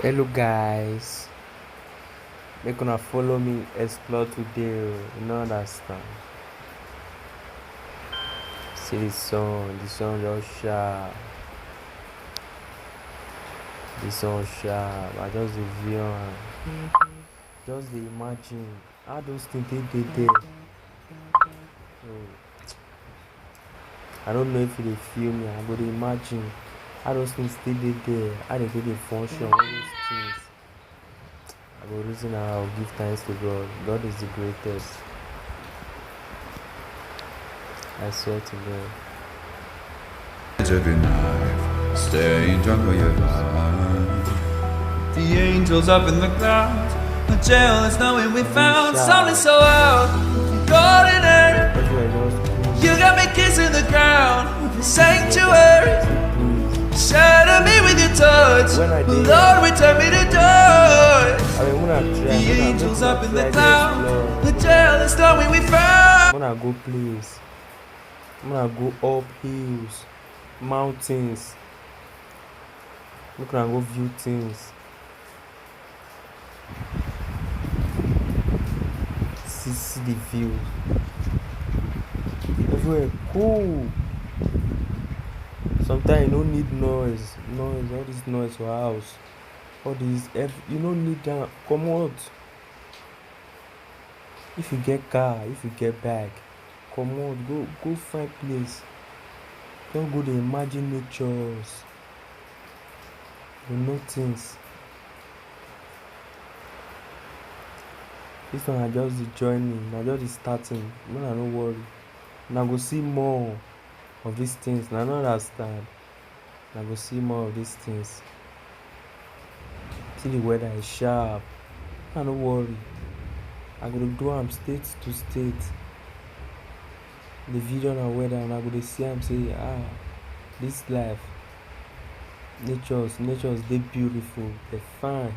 Hello guys, make una follow me explore today. You know understand. See the song just sharp. The song sharp. I just the view am. Just the imagine how those things dey there. So I don't know if you dey feel me. I go dey imagine how those things still dey there. How they dey function. All those things. I go reason how I will give thanks to God. God is the greatest. I swear to God. Of your knife, staying drunk with your life. The angels up in the clouds, the jealous knowing we found something so out. Golden earth, you got me kissing the ground, the sanctuary. Shatter me with your touch, Lord, return me to joy. The angels up in the clouds, the jealous knowing we found. I'm gonna go place. I'm gonna go up hills, mountains. I'm gonna go view things. See the views. Everywhere cool. Sometimes you don't need noise. All this noise for house. All this you don't need that. Come out. If you get car, if you get bag, come out, go find place. Don't go to imagine natures. You know things. This one I just the journey, I just the starting. No, I don't worry. Now go see more of these things. Now I don't understand. Now go see more of these things. Till the weather is sharp. I don't worry. I go to do am state to state. The video and weather, and I go to see am say, this life, natures they beautiful, they fine.